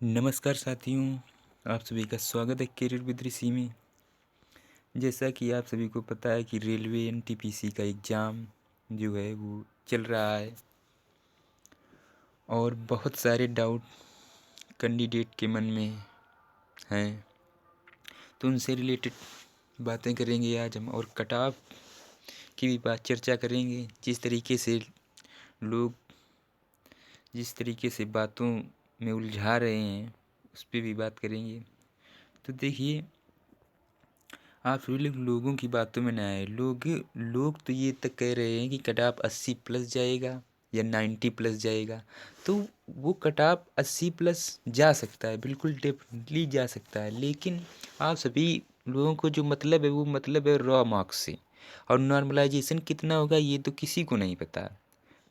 नमस्कार साथियों, आप सभी का स्वागत है करियर विद ऋषि में। जैसा कि आप सभी को पता है कि रेलवे एनटीपीसी का एग्ज़ाम जो है वो चल रहा है और बहुत सारे डाउट कैंडिडेट के मन में हैं, तो उनसे रिलेटेड बातें करेंगे आज हम। और कट ऑफ की भी बात चर्चा करेंगे। लोग जिस तरीके से बातों में उलझा रहे हैं उस पर भी बात करेंगे। तो देखिए, आप सभी लोगों की बातों में ना आए। लोग लोग तो ये तक कह रहे हैं कि कट ऑफ 80 प्लस जाएगा या 90 प्लस जाएगा। तो वो कट ऑफ 80 प्लस जा सकता है, बिल्कुल डेफिनेटली जा सकता है, लेकिन आप सभी लोगों को जो मतलब है वो मतलब है रॉ मार्क्स से। और नॉर्मलाइजेशन कितना होगा ये तो किसी को नहीं पता।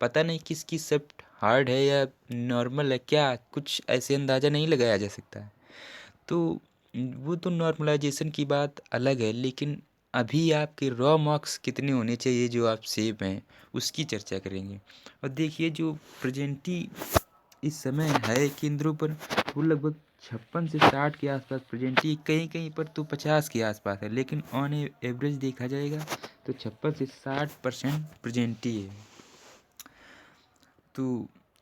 पता नहीं किसकी सब्जेक्ट हार्ड है या नॉर्मल है, क्या कुछ ऐसे अंदाज़ा नहीं लगाया जा सकता है। तो वो तो नॉर्मलाइजेशन की बात अलग है, लेकिन अभी आपके रॉ मार्क्स कितने होने चाहिए जो आप सेव हैं उसकी चर्चा करेंगे। और देखिए, जो प्रेजेंटी इस समय है केंद्रों पर वो लगभग 56 से 60 के आसपास प्रेजेंटी, कहीं कहीं पर तो 50 के आसपास है, लेकिन ऑन एवरेज देखा जाएगा तो 56 से 60% प्रेजेंटी है। तो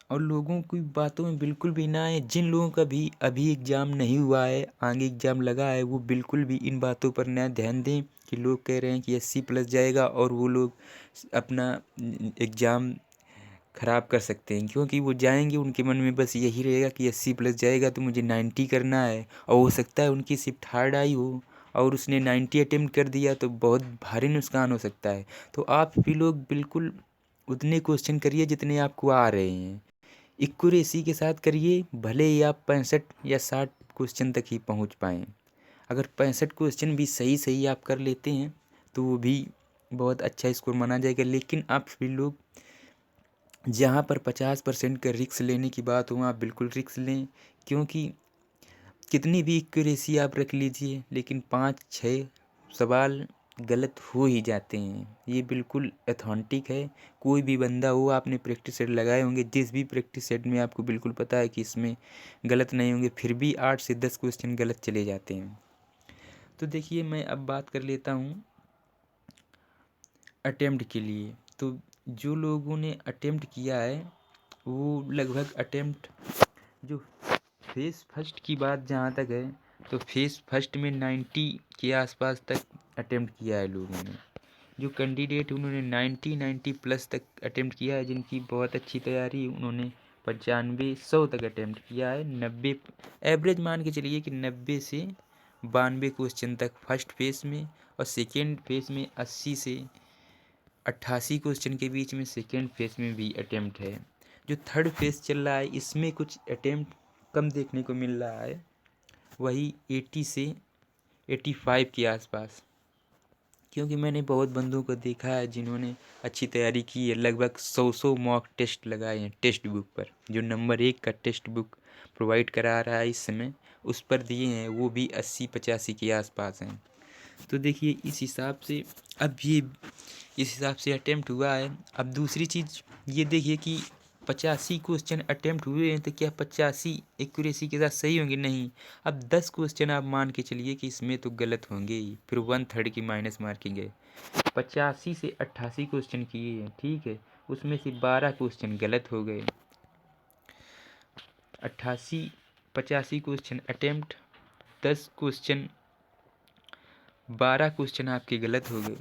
और लोगों की बातों में बिल्कुल भी ना आए। जिन लोगों का भी अभी एग्ज़ाम नहीं हुआ है, आगे एग्ज़ाम लगा है, वो बिल्कुल भी इन बातों पर ना ध्यान दें कि लोग कह रहे हैं कि 80 प्लस जाएगा और वो लोग अपना एग्ज़ाम ख़राब कर सकते हैं। क्योंकि वो जाएंगे, उनके मन में बस यही रहेगा कि 80 प्लस जाएगा तो मुझे 90 करना है। और हो सकता है उनकी शिफ्ट हार्ड आई हो और उसने 90 अटेम्प्ट कर दिया तो बहुत भारी नुकसान हो सकता है। तो आप भी लोग बिल्कुल उतने क्वेश्चन करिए जितने आपको आ रहे हैं। एक्यूरेसी के साथ करिए, भले ही आप 65 या 60 क्वेश्चन तक ही पहुंच पाएँ। अगर 65 क्वेश्चन भी सही सही आप कर लेते हैं तो वो भी बहुत अच्छा स्कोर माना जाएगा। लेकिन आप सभी लोग जहाँ पर 50% का रिस्क लेने की बात हो वहाँ बिल्कुल रिस्क लें। क्योंकि कितनी भी एक्यूरेसी आप रख लीजिए, लेकिन 5-6 सवाल गलत हो ही जाते हैं। ये बिल्कुल ऑथेंटिक है। कोई भी बंदा हो, आपने प्रैक्टिस सेट लगाए होंगे, जिस भी प्रैक्टिस सेट में आपको बिल्कुल पता है कि इसमें गलत नहीं होंगे, फिर भी 8 से 10 क्वेश्चन गलत चले जाते हैं। तो देखिए, मैं अब बात कर लेता हूँ अटेम्प्ट के लिए। तो जो लोगों ने अटेम्प्ट किया है वो लगभग अटेम्प्ट जो फेस फर्स्ट की बात जहाँ तक है तो फेस फर्स्ट में 90 के आसपास तक अटेम्प्ट किया है लोगों ने। जो कैंडिडेट उन्होंने 90 प्लस तक अटेम्प्ट किया है, जिनकी बहुत अच्छी तैयारी, उन्होंने 95-100 तक अटेम्प्ट किया है। 90 एवरेज मान के चलिए कि 90 से 92 क्वेश्चन तक फर्स्ट फेस में, और सेकेंड फेस में 80 से 88 क्वेश्चन के बीच में सेकेंड फेस में भी अटेम्प्ट है। जो थर्ड फेस चल रहा है इसमें कुछ अटेम्प्ट कम देखने को मिल रहा है, वही 80 से 85 के आसपास। क्योंकि मैंने बहुत बंदों को देखा है जिन्होंने अच्छी तैयारी की है, लगभग 100 मॉक टेस्ट लगाए हैं टेक्स्ट बुक पर। जो नंबर 1 का टेक्स्ट बुक प्रोवाइड करा रहा है इस समय, उस पर दिए हैं, वो भी 80-85 के आसपास हैं। तो देखिए, इस हिसाब से अटेम्प्ट हुआ है। अब दूसरी चीज़ ये देखिए कि 85 क्वेश्चन अटेम्प्ट हुए हैं तो क्या 85 एक्यूरेसी के साथ सही होंगे? नहीं। अब 10 क्वेश्चन आप मान के चलिए कि इसमें तो गलत होंगे ही, फिर 1/3 की माइनस मार्किंग है। 85 से 88 क्वेश्चन किए हैं, ठीक है, उसमें से 12 क्वेश्चन गलत हो गए। 85 क्वेश्चन अटेम्प्ट, 10 क्वेश्चन, 12 क्वेश्चन आपके गलत हो गए।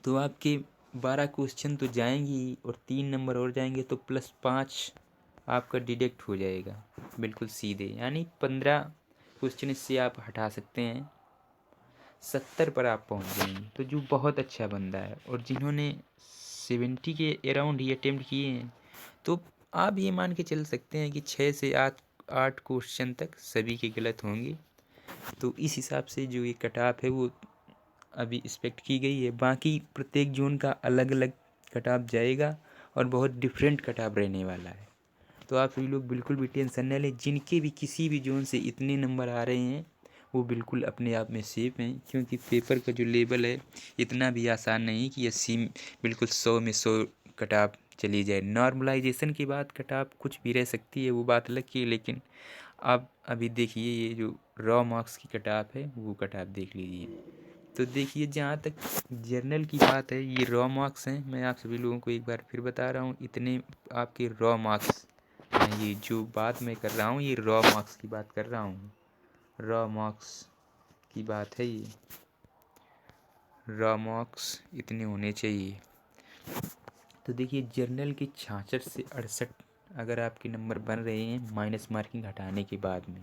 तो आपके 12 क्वेश्चन तो जाएंगे ही, और 3 नंबर और जाएंगे तो +5 आपका डिडक्ट हो जाएगा बिल्कुल सीधे। यानी 15 क्वेश्चन इससे आप हटा सकते हैं, 70 पर आप पहुंच जाएंगे। तो जो बहुत अच्छा बंदा है, और जिन्होंने 70 के अराउंड ही अटेम्प्ट किए हैं, तो आप ये मान के चल सकते हैं कि 6 से 8 क्वेश्चन तक सभी के गलत होंगे। तो इस हिसाब से जो ये कट ऑफ है वो अभी एक्सपेक्ट की गई है। बाकी प्रत्येक जोन का अलग अलग कट ऑफ जाएगा और बहुत डिफरेंट कट ऑफ रहने वाला है। तो आप सभी लोग बिल्कुल भी टेंशन न लें। जिनके भी किसी भी जोन से इतने नंबर आ रहे हैं वो बिल्कुल अपने आप में सेफ हैं, क्योंकि पेपर का जो लेवल है इतना भी आसान नहीं कि 80 बिल्कुल 100 में 100 कट ऑफ चली जाए। नॉर्मलाइजेशन के बाद कटाप कुछ भी रह सकती है, वो बात अलग की है, लेकिन आप अभी देखिए ये जो रॉ मार्क्स की कटाप है वो कटाप देख लीजिए। तो देखिए जहाँ तक जर्नल की बात है, ये रॉ मार्क्स हैं। मैं आप सभी लोगों को एक बार फिर बता रहा हूँ, इतने आपके रॉ मार्क्स हैं। ये जो बात मैं कर रहा हूँ ये रॉ मार्क्स की बात कर रहा हूँ, रॉ मार्क्स की बात है ये। रॉ मार्क्स इतने होने चाहिए। तो देखिए जर्नल के 66 से 68 अगर आपके नंबर बन रहे हैं माइनस मार्किंग हटाने के बाद में,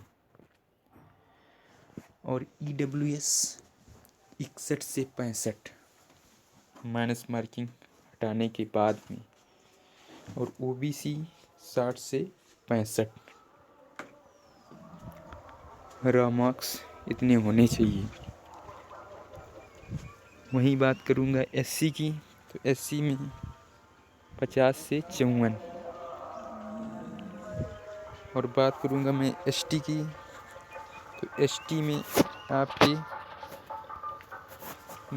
और EWS 61 से 65 माइनस मार्किंग हटाने के बाद में, और OBC 60 से 65 रॉ मार्क्स इतने होने चाहिए। वहीं बात करूँगा SC की, तो SC में 50 से 54, और बात करूँगा मैं ST की, तो ST में आपके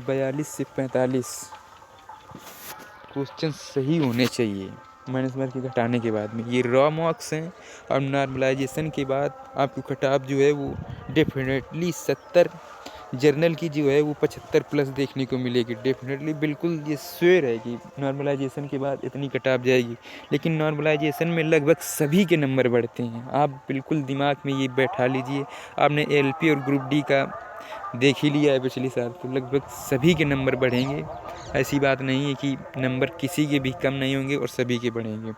42 से 45 क्वेश्चन सही होने चाहिए माइनस मार्किंग घटाने के बाद में। ये रॉ मार्क्स हैं, और नॉर्मलाइजेशन के बाद आपकी कटाप जो है वो डेफिनेटली 70, जर्नल की जो है वो 75 प्लस देखने को मिलेगी डेफिनेटली। बिल्कुल ये श्योर है कि नॉर्मलाइजेशन के बाद इतनी कटाप जाएगी। लेकिन नॉर्मलाइजेशन में लगभग सभी के नंबर बढ़ते हैं, आप बिल्कुल दिमाग में ये बैठा लीजिए। आपने LP और ग्रुप डी का देख ही लिया है पिछले साल, तो लगभग सभी के नंबर बढ़ेंगे। ऐसी बात नहीं है कि नंबर किसी के भी कम नहीं होंगे और सभी के बढ़ेंगे।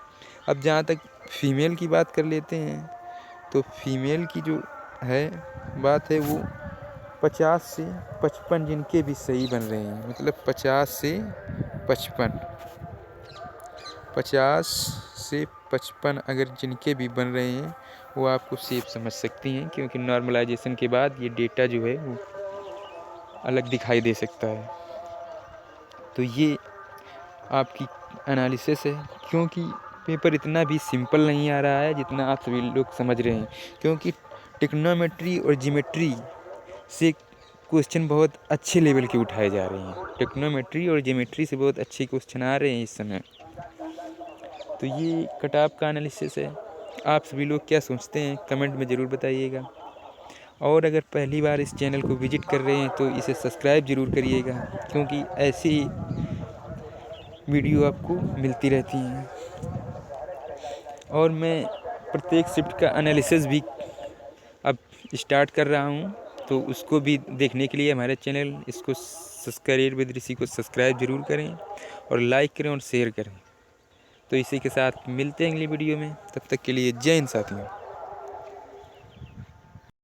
अब जहाँ तक फीमेल की बात कर लेते हैं, तो फीमेल की जो है बात है वो 50 से 55 जिनके भी सही बन रहे हैं, मतलब 50 से 55, 50 से 55 अगर जिनके भी बन रहे हैं वो आपको सेफ समझ सकती हैं, क्योंकि नॉर्मलाइजेशन के बाद ये डेटा जो है वो अलग दिखाई दे सकता है। तो ये आपकी एनालिसिस है, क्योंकि पेपर इतना भी सिंपल नहीं आ रहा है जितना आप सभी लोग समझ रहे हैं। क्योंकि टिग्नोमेट्री और ज्योमेट्री से क्वेश्चन बहुत अच्छे लेवल के उठाए जा रहे हैं। टिग्नोमेट्री और ज्योमेट्री से बहुत अच्छे क्वेश्चन आ रहे हैं इस समय। तो ये कटाप का एनालिसिस है। आप सभी लोग क्या सोचते हैं कमेंट में ज़रूर बताइएगा। और अगर पहली बार इस चैनल को विजिट कर रहे हैं तो इसे सब्सक्राइब ज़रूर करिएगा, क्योंकि ऐसी वीडियो आपको मिलती रहती हैं। और मैं प्रत्येक शिफ्ट का एनालिसिस भी अब स्टार्ट कर रहा हूँ, तो उसको भी देखने के लिए हमारे चैनल इसको करियर विद ऋषि को सब्सक्राइब ज़रूर करें, और लाइक करें और शेयर करें। तो इसी के साथ मिलते हैं अगली वीडियो में, तब तक के लिए जय हिंद साथियों।